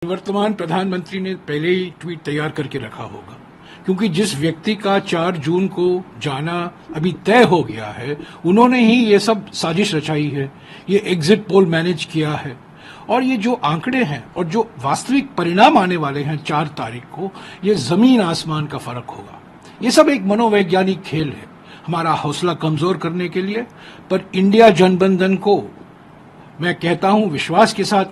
वर्तमान प्रधानमंत्री ने पहले ही ट्वीट तैयार करके रखा होगा, क्योंकि जिस व्यक्ति का 4 जून को जाना अभी तय हो गया है, उन्होंने ही ये सब साजिश रचाई है, ये एग्जिट पोल मैनेज किया है। और ये जो आंकड़े हैं और जो वास्तविक परिणाम आने वाले हैं 4 तारीख को, ये जमीन आसमान का फर्क होगा। ये सब एक मनोवैज्ञानिक खेल है हमारा हौसला कमजोर करने के लिए। पर इंडिया जनबंधन को मैं कहता हूं, विश्वास के साथ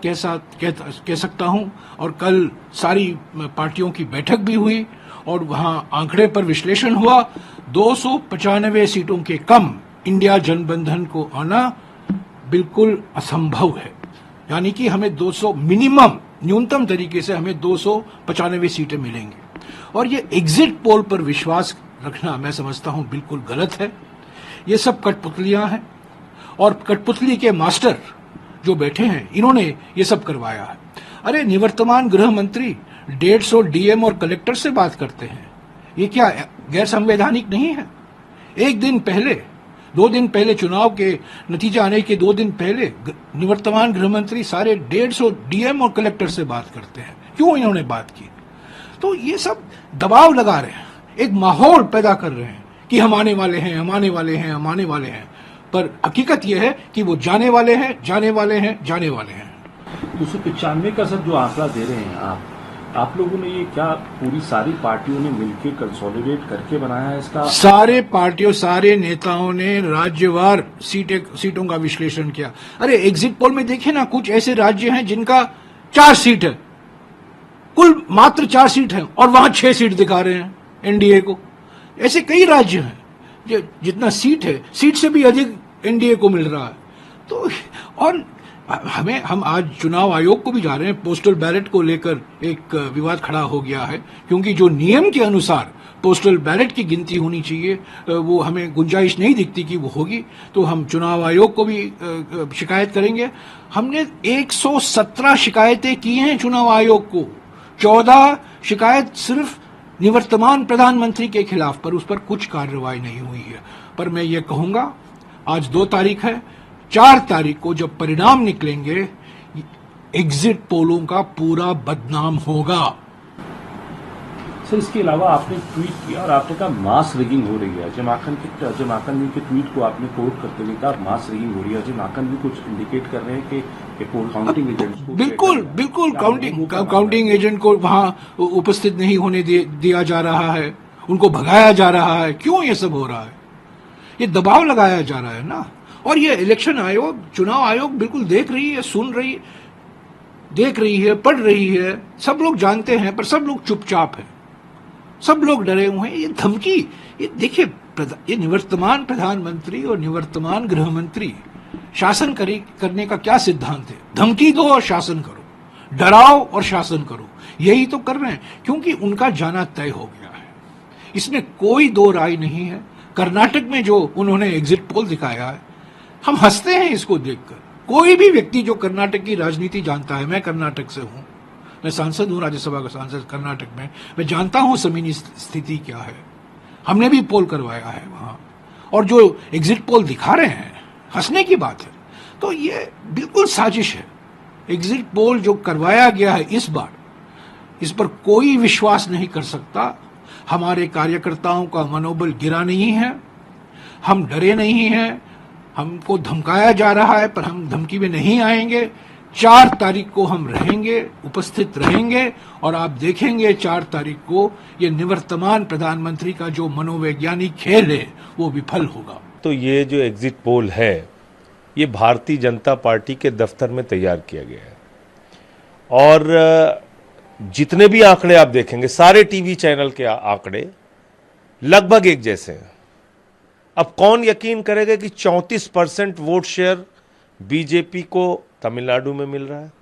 कह सकता हूं, और कल सारी पार्टियों की बैठक भी हुई और वहां आंकड़े पर विश्लेषण हुआ। 295 सीटों के कम इंडिया जनबंधन को आना बिल्कुल असंभव है। यानी कि हमें 200 मिनिमम, न्यूनतम तरीके से हमें 295 सीटें मिलेंगी। और ये एग्जिट पोल पर विश्वास रखना मैं समझता हूं बिल्कुल गलत है। ये सब कठपुतलियां हैं और कठपुतली के मास्टर जो बैठे हैं, इन्होंने ये सब करवाया है। अरे निवर्तमान गृह मंत्री 150 डीएम और कलेक्टर से बात करते हैं, ये क्या गैर संवैधानिक नहीं है? एक दिन पहले, 2 दिन पहले, चुनाव के नतीजे आने के 2 दिन पहले निवर्तमान गृह मंत्री सारे 150 डीएम और कलेक्टर से बात करते हैं। क्यों इन्होंने बात की? तो ये सब दबाव लगा रहे हैं, एक माहौल पैदा कर रहे हैं कि हम आने वाले हैं, हम आने वाले हैं, हम आने वाले हैं। पर हकीकत यह है कि वो जाने वाले हैं, जाने वाले हैं, जाने वाले हैं। 295 का सब जो आंकड़ा दे रहे हैं आप लोगों ने ये क्या पूरी सारी पार्टियों ने मिलकर कंसोलिडेट करके बनाया है इसका? सारे पार्टियों, सारे नेताओं ने राज्यवार सीटों का विश्लेषण किया। अरे एग्जिट पोल में देखिए ना, कुछ ऐसे राज्य हैं जिनका 4 सीट है, कुल मात्र 4 सीट है, और वहां 6 सीट दिखा रहे हैं एनडीए को। ऐसे कई राज्य हैं जितना सीट है, सीट से भी अधिक एनडीए को मिल रहा है। तो और हम आज चुनाव आयोग को भी जा रहे हैं। पोस्टल बैलेट को लेकर एक विवाद खड़ा हो गया है, क्योंकि जो नियम के अनुसार पोस्टल बैलेट की गिनती होनी चाहिए, वो हमें गुंजाइश नहीं दिखती कि वो होगी। तो हम चुनाव आयोग को भी शिकायत करेंगे। हमने 117 शिकायतें की हैं चुनाव आयोग को, 14 शिकायत सिर्फ निवर्तमान प्रधानमंत्री के खिलाफ, पर उस पर कुछ कार्रवाई नहीं हुई है। पर मैं ये कहूंगा, आज 2 तारीख है, 4 तारीख को जब परिणाम निकलेंगे, एग्जिट पोलों का पूरा बदनाम होगा। सर, इसके अलावा आपने ट्वीट किया और आपने कहा मास रिगिंग हो रही है। अजय माकन जी के ट्वीट को आपने कोट करते हुए कहा मास रिगिंग हो रही है। अजय माकन भी कुछ इंडिकेट कर रहे हैं कि काउंटिंग एजेंट्स को बिल्कुल काउंटिंग एजेंट को वहां उपस्थित नहीं होने दिया जा रहा है, उनको भगाया जा रहा है। क्यों ये सब हो रहा है? ये दबाव लगाया जा रहा है ना। और ये इलेक्शन आयोग, चुनाव आयोग बिल्कुल देख रही है, सुन रही, देख रही है, पढ़ रही है। सब लोग जानते हैं, पर सब लोग चुपचाप है, सब लोग डरे हुए हैं। ये धमकी, ये देखिए, ये निवर्तमान प्रधानमंत्री और निवर्तमान गृह मंत्री शासन करने का क्या सिद्धांत है? धमकी दो और शासन करो, डराओ और शासन करो। यही तो कर रहे हैं, क्योंकि उनका जाना तय हो गया है, इसमें कोई 2 राय नहीं है। कर्नाटक में जो उन्होंने एग्जिट पोल दिखाया है, हम हंसते हैं इसको देखकर। कोई भी व्यक्ति जो कर्नाटक की राजनीति जानता है, मैं कर्नाटक से हूं, मैं सांसद हूं, राज्यसभा का सांसद कर्नाटक में, मैं जानता हूं जमीनी स्थिति क्या है। हमने भी पोल करवाया है वहां, और जो एग्जिट पोल दिखा रहे हैं, हंसने की बात है। तो ये बिल्कुल साजिश है। एग्जिट पोल जो करवाया गया है इस बार, इस पर कोई विश्वास नहीं कर सकता। हमारे कार्यकर्ताओं का मनोबल गिरा नहीं है, हम डरे नहीं हैं। हमको धमकाया जा रहा है, पर हम धमकी में नहीं आएंगे। 4 तारीख को हम रहेंगे, उपस्थित रहेंगे, और आप देखेंगे 4 तारीख को ये निवर्तमान प्रधानमंत्री का जो मनोवैज्ञानिक खेल है वो विफल होगा। तो ये जो एग्जिट पोल है, ये भारतीय जनता पार्टी के दफ्तर में तैयार किया गया है, और जितने भी आंकड़े आप देखेंगे, सारे टीवी चैनल के आंकड़े लगभग एक जैसे हैं। अब कौन यकीन करेगा कि 34% वोट शेयर बीजेपी को तमिलनाडु में मिल रहा है?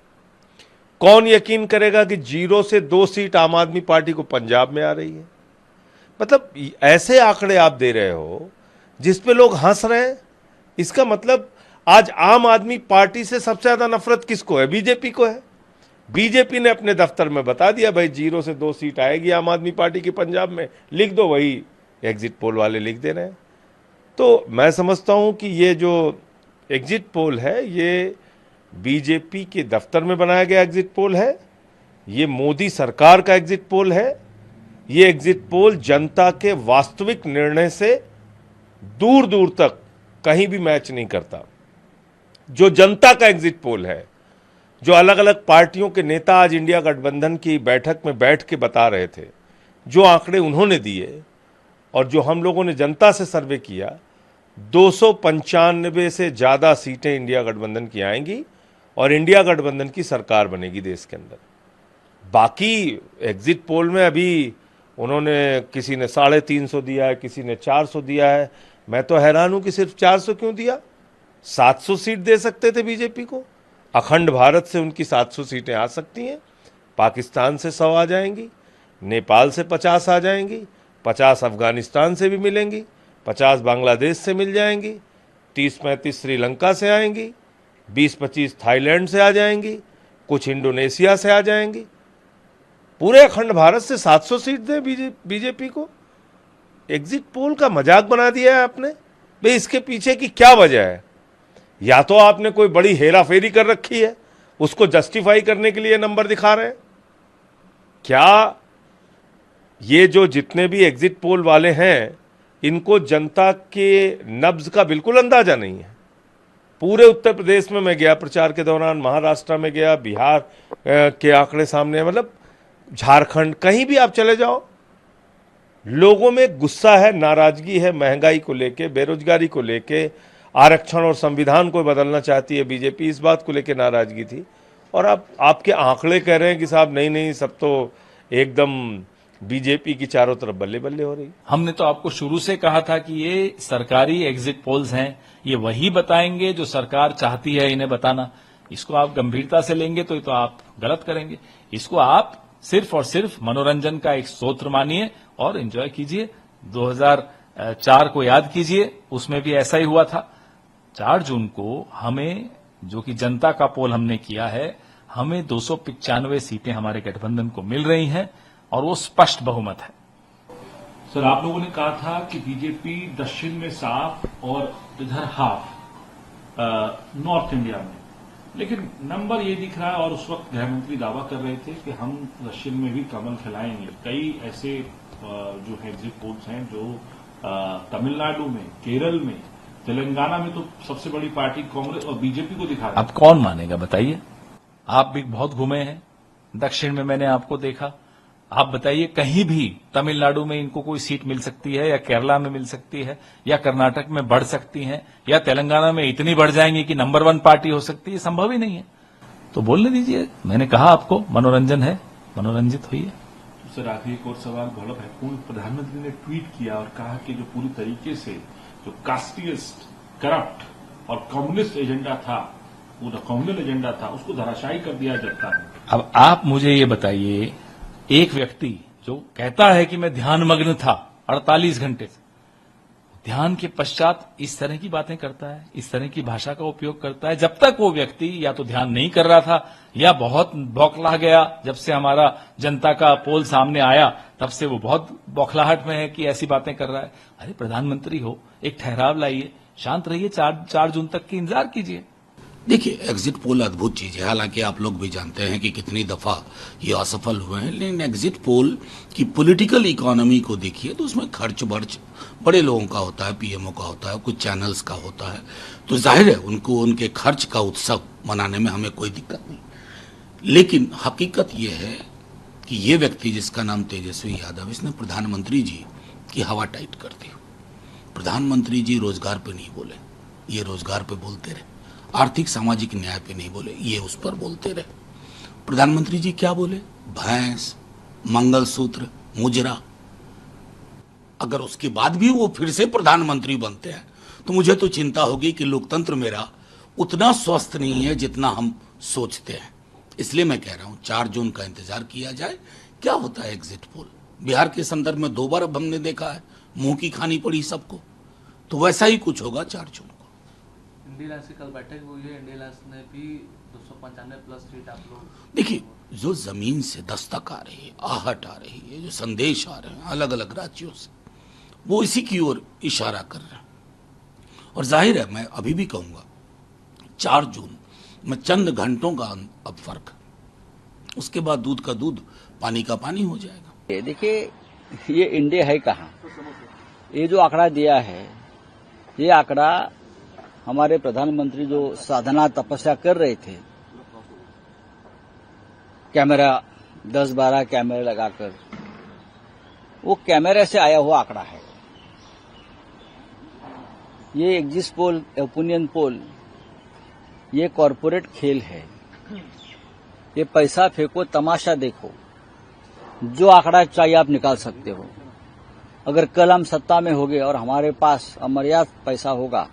कौन यकीन करेगा कि 0 से 2 सीट आम आदमी पार्टी को पंजाब में आ रही है? मतलब ऐसे आंकड़े आप दे रहे हो जिस पे लोग हंस रहे हैं। इसका मतलब आज आम आदमी पार्टी से सबसे ज्यादा नफरत किसको है? बीजेपी को है। बीजेपी ने अपने दफ्तर में बता दिया, भाई 0 से 2 सीट आएगी आम आदमी पार्टी की पंजाब में, लिख दो। वही एग्जिट पोल वाले लिख दे रहे हैं। तो मैं समझता हूं कि ये जो एग्जिट पोल है, ये बीजेपी के दफ्तर में बनाया गया एग्जिट पोल है, ये मोदी सरकार का एग्जिट पोल है। ये एग्जिट पोल जनता के वास्तविक निर्णय से दूर दूर तक कहीं भी मैच नहीं करता। जो जनता का एग्जिट पोल है, जो अलग अलग पार्टियों के नेता आज इंडिया गठबंधन की बैठक में बैठ के बता रहे थे, जो आंकड़े उन्होंने दिए और जो हम लोगों ने जनता से सर्वे किया, 295 से ज़्यादा सीटें इंडिया गठबंधन की आएंगी और इंडिया गठबंधन की सरकार बनेगी देश के अंदर। बाकी एग्जिट पोल में अभी उन्होंने, किसी ने 350 दिया है, किसी ने 400 दिया है। मैं तो हैरान हूं कि सिर्फ 400 क्यों दिया। 700 सीट दे सकते थे बीजेपी को। अखंड भारत से उनकी 700 सीटें आ सकती हैं, पाकिस्तान से 100 आ जाएंगी, नेपाल से 50 आ जाएंगी, 50 अफगानिस्तान से भी मिलेंगी, 50 बांग्लादेश से मिल जाएंगी, 30-35 श्रीलंका से आएंगी, 20-25 थाईलैंड से आ जाएंगी, कुछ इंडोनेशिया से आ जाएंगी। पूरे अखंड भारत से 700 सीट दे बीजेपी को। एग्जिट पोल का मजाक बना दिया है आपने। भाई इसके पीछे की क्या वजह है? या तो आपने कोई बड़ी हेरा फेरी कर रखी है, उसको जस्टिफाई करने के लिए नंबर दिखा रहे हैं। क्या ये जो जितने भी एग्जिट पोल वाले हैं, इनको जनता के नब्ज का बिल्कुल अंदाजा नहीं है? पूरे उत्तर प्रदेश में मैं गया प्रचार के दौरान, महाराष्ट्र में गया, बिहार के आंकड़े सामने, मतलब झारखंड, कहीं भी आप चले जाओ, लोगों में गुस्सा है, नाराजगी है, महंगाई को लेके, बेरोजगारी को लेके, आरक्षण और संविधान को बदलना चाहती है बीजेपी, इस बात को लेके नाराजगी थी। और अब आपके आंकड़े कह रहे हैं कि साहब नहीं नहीं, सब तो एकदम बीजेपी की चारों तरफ बल्ले बल्ले हो रही। हमने तो आपको शुरू से कहा था कि ये सरकारी एग्जिट पोल्स हैं, ये वही बताएंगे जो सरकार चाहती है इन्हें बताना। इसको आप गंभीरता से लेंगे तो आप गलत करेंगे। इसको आप सिर्फ और सिर्फ मनोरंजन का एक स्रोत मानिए और एंजॉय कीजिए। 2004 को याद कीजिए, उसमें भी ऐसा ही हुआ था। 4 जून को हमें, जो कि जनता का पोल हमने किया है, हमें 295 सीटें हमारे गठबंधन को मिल रही हैं और वो स्पष्ट बहुमत है। सर, आप लोगों ने कहा था कि बीजेपी दक्षिण में साफ और इधर हाफ नॉर्थ इंडिया में, लेकिन नंबर ये दिख रहा है, और उस वक्त गृह मंत्री दावा कर रहे थे कि हम दक्षिण में भी कमल खिलाएंगे। कई ऐसे जो एग्जिट पोल्स हैं जो तमिलनाडु में, केरल में, तेलंगाना में तो सबसे बड़ी पार्टी कांग्रेस और बीजेपी को दिखा रहे हैं। अब कौन मानेगा बताइए? आप भी बहुत घूमे हैं दक्षिण में, मैंने आपको देखा। आप बताइए, कहीं भी तमिलनाडु में इनको कोई सीट मिल सकती है, या केरला में मिल सकती है, या कर्नाटक में बढ़ सकती है, या तेलंगाना में इतनी बढ़ जाएंगी कि नंबर 1 पार्टी हो सकती है? संभव ही नहीं है। तो बोलने दीजिए। मैंने कहा आपको मनोरंजन है, मनोरंजित होइए। सर, आखिरी एक और सवाल बहुत महत्वपूर्ण। प्रधानमंत्री ने ट्वीट किया और कहा कि जो पूरी तरीके से जो कास्टिस्ट, करप्ट और कम्युनिस्ट एजेंडा था, पूरा कम्युनल एजेंडा था, उसको धराशायी कर दिया जाता है। अब आप मुझे ये बताइए, एक व्यक्ति जो कहता है कि मैं ध्यानमग्न था 48 घंटे से, ध्यान के पश्चात इस तरह की बातें करता है, इस तरह की भाषा का उपयोग करता है। जब तक वो व्यक्ति या तो ध्यान नहीं कर रहा था या बहुत बौखला गया, जब से हमारा जनता का पोल सामने आया तब से वो बहुत बौखलाहट में है कि ऐसी बातें कर रहा है। अरे प्रधानमंत्री हो, एक ठहराव लाइए, शांत रहिए, 4 जून तक की इंतजार कीजिए। देखिए, एग्जिट पोल अद्भुत चीज है। हालांकि आप लोग भी जानते हैं कि कितनी दफा ये असफल हुए हैं, लेकिन एग्जिट पोल की पॉलिटिकल इकोनॉमी को देखिए तो उसमें खर्च बर्च बड़े लोगों का होता है, पीएमओ का होता है, कुछ चैनल्स का होता है। तो जाहिर है उनको उनके खर्च का उत्सव मनाने में हमें कोई दिक्कत नहीं। लेकिन हकीकत यह है कि ये व्यक्ति जिसका नाम तेजस्वी यादव, इसने प्रधानमंत्री जी की हवा टाइट कर दी। प्रधानमंत्री जी रोजगार पे नहीं बोले, ये रोजगार पे बोलते रहे। आर्थिक सामाजिक न्याय पे नहीं बोले, ये उस पर बोलते रहे। प्रधानमंत्री जी क्या बोले? भैंस, मंगलसूत्र, मुजरा। अगर उसके बाद भी वो फिर से प्रधानमंत्री बनते हैं तो मुझे तो चिंता होगी कि लोकतंत्र मेरा उतना स्वस्थ नहीं है जितना हम सोचते हैं। इसलिए मैं कह रहा हूं 4 जून का इंतजार किया जाए। क्या होता है एग्जिट पोल? बिहार के संदर्भ में 2 बार अब हमने देखा है, मुंह की खानी पड़ी सबको। तो वैसा ही कुछ होगा 4 जून को। इंडिया अलायंस की कल बैठक हुई है, इंडिया अलायंस ने भी 295 प्लस सीट आप लोग। देखिए, जो जमीन से दस्तक आ रही है, आहट आ रही है, जो संदेश आ रहे हैं अलग अलग राज्यों से, वो इसी की ओर इशारा कर रहे हैं। और जाहिर है, मैं अभी भी कहूंगा 4 जून में चंद घंटों का अब फर्क, उसके बाद दूध का दूध, पानी का पानी हो जाएगा। देखिए, ये इंडिया है कहाँ? ये जो आंकड़ा दिया है, ये आंकड़ा हमारे प्रधानमंत्री जो साधना तपस्या कर रहे थे, कैमरा 10-12 कैमरे लगाकर, वो कैमरे से आया हुआ आंकड़ा है। ये एग्जिट पोल, ओपिनियन पोल, ये कॉरपोरेट खेल है। ये पैसा फेंको, तमाशा देखो, जो आंकड़ा चाहिए आप निकाल सकते हो। अगर कल हम सत्ता में होंगे और हमारे पास अमर्याद पैसा होगा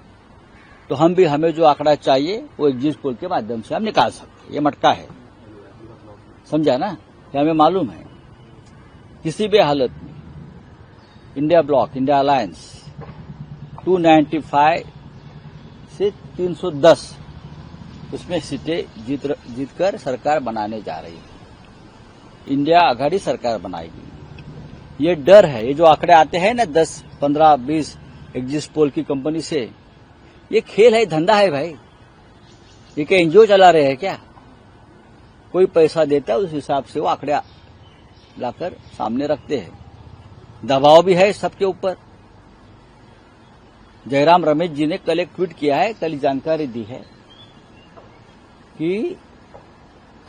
तो हमें जो आंकड़ा चाहिए वो एग्जिट पोल के माध्यम से हम निकाल सकते हैं। ये मटका है, समझा ना? ये हमें मालूम है। किसी भी हालत में इंडिया ब्लॉक, इंडिया अलायंस 295 से 310 उसमें सीटें जीतकर सरकार बनाने जा रही है। इंडिया आघाड़ी सरकार बनाएगी। ये डर है। ये जो आंकड़े आते हैं ना 10, 15, 20 एग्जिट पोल की कंपनी से, ये खेल है, धंधा है भाई। ये क्या एनजीओ चला रहे हैं क्या? कोई पैसा देता है, उस हिसाब से वो आंकड़े लाकर सामने रखते हैं। दबाव भी है सबके ऊपर। जयराम रमेश जी ने कल एक ट्वीट किया है, कल जानकारी दी है कि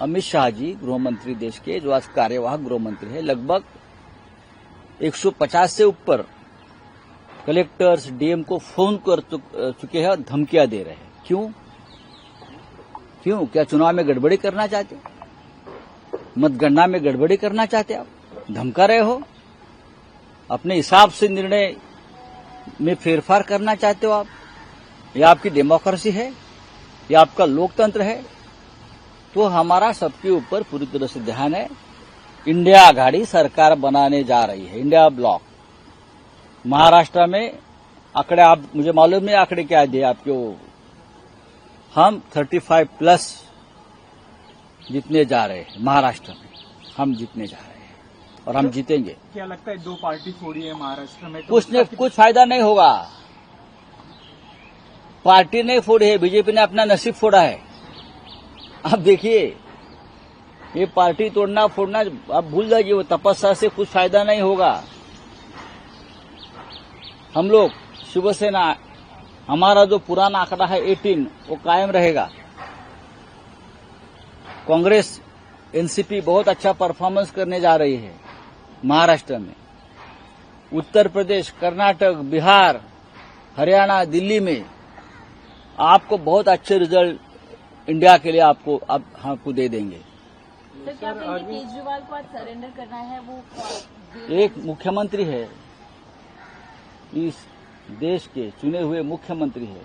अमित शाह जी, गृह मंत्री देश के, जो आज कार्यवाहक गृह मंत्री है, लगभग 150 से ऊपर कलेक्टर्स, डीएम को फोन कर चुके हैं और धमकियां दे रहे हैं। क्यों? क्या चुनाव में गड़बड़ी करना चाहते? मतगणना में गड़बड़ी करना चाहते? आप धमका रहे हो? अपने हिसाब से निर्णय में फेरफार करना चाहते हो आप? ये आपकी डेमोक्रेसी है? ये आपका लोकतंत्र है? तो हमारा सबके ऊपर पूरी तरह से ध्यान है। इंडिया आघाड़ी सरकार बनाने जा रही है, इंडिया ब्लॉक। महाराष्ट्र में आंकड़े, आप मुझे मालूम नहीं आंकड़े क्या दिए आपको। हम 35+ जीतने जा रहे हैं महाराष्ट्र में। हम जीतने जा रहे हैं और हम जीतेंगे। क्या लगता है 2 पार्टी छोड़ी है महाराष्ट्र में, तो कुछ फायदा नहीं होगा। पार्टी नहीं फोड़ी है, बीजेपी ने अपना नसीब फोड़ा है। आप देखिए, ये पार्टी तोड़ना फोड़ना आप भूल जाइए, वो तपस्या से कुछ फायदा नहीं होगा। हम लोग शिवसेना, हमारा जो पुराना आंकड़ा है 18, वो कायम रहेगा। कांग्रेस, एनसीपी बहुत अच्छा परफॉर्मेंस करने जा रही है महाराष्ट्र में। उत्तर प्रदेश, कर्नाटक, बिहार, हरियाणा, दिल्ली में आपको बहुत अच्छे रिजल्ट इंडिया के लिए आपको दे देंगे। सर, क्या केजरीवाल को आज सरेंडर करना है? वो एक मुख्यमंत्री है, इस देश के चुने हुए मुख्यमंत्री है,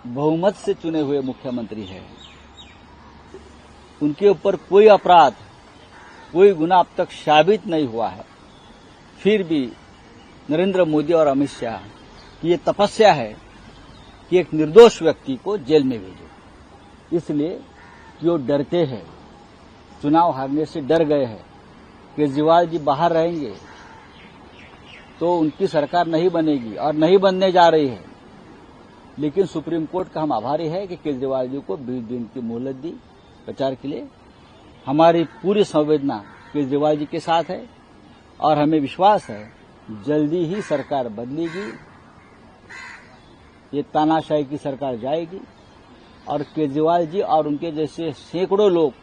बहुमत से चुने हुए मुख्यमंत्री है। उनके ऊपर कोई अपराध, कोई गुनाह अब तक साबित नहीं हुआ है। फिर भी नरेंद्र मोदी और अमित शाह की ये तपस्या है कि एक निर्दोष व्यक्ति को जेल में भेजो। इसलिए जो डरते हैं, चुनाव हारने से डर गए हैं, केजरीवाल जी बाहर रहेंगे तो उनकी सरकार नहीं बनेगी और नहीं बनने जा रही है। लेकिन सुप्रीम कोर्ट का हम आभारी है कि केजरीवाल जी को 20 दिन की मोहलत दी प्रचार के लिए। हमारी पूरी संवेदना केजरीवाल जी के साथ है और हमें विश्वास है जल्दी ही सरकार बदलेगी। ये तानाशाही की सरकार जाएगी और केजरीवाल जी और उनके जैसे सैकड़ों लोग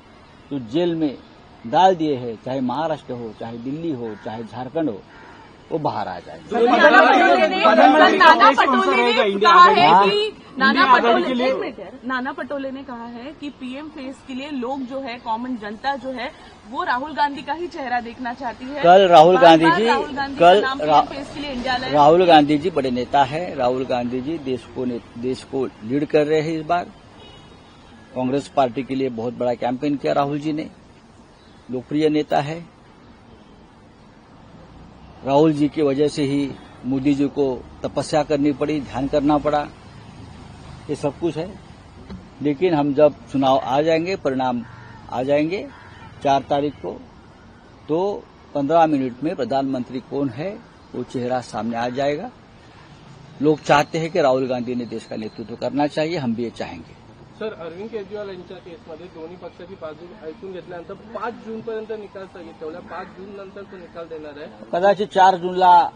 जो जेल में डाल दिए हैं, चाहे महाराष्ट्र हो, चाहे दिल्ली हो, चाहे झारखंड हो, वो बाहर आ जाएंगे। नाना पटोले ने कहा है कि पीएम फेस के लिए लोग जो है, कॉमन जनता जो है, वो राहुल गांधी का ही चेहरा देखना चाहती है। कल राहुल गांधी जी राहुल गांधी जी बड़े नेता है। राहुल गांधी जी देश को लीड कर रहे हैं। इस बार कांग्रेस पार्टी के लिए बहुत बड़ा कैंपेन किया राहुल जी ने। लोकप्रिय नेता है। राहुल जी की वजह से ही मोदी जी को तपस्या करनी पड़ी, ध्यान करना पड़ा। ये सब कुछ है। लेकिन हम जब चुनाव आ जाएंगे, परिणाम आ जाएंगे 4 तारीख को, तो 15 मिनट में प्रधानमंत्री कौन है वो चेहरा सामने आ जाएगा। लोग चाहते हैं कि राहुल गांधी ने देश का नेतृत्व करना चाहिए, हम भी ये चाहेंगे। सर, अरविंद केजरीवाल यांच्या केसमध्ये दोन्ही पक्षाची बाजू ऐकून घेतल्यानंतर 5 जूनपर्यंत निकाल सांगितलं. 5 जून नंतर तो निकाल देणार आहे. कदाचित 4 जूनला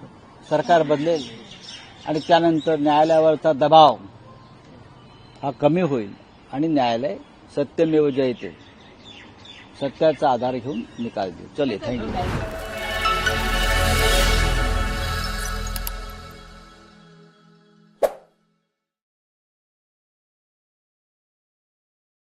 सरकार बदलेल आणि त्यानंतर न्यायालयावरचा दबाव हा कमी होईल आणि न्यायालय सत्यमेव जयते सत्याचा आधार घेऊन निकाल देईल. चले, थँक्यू.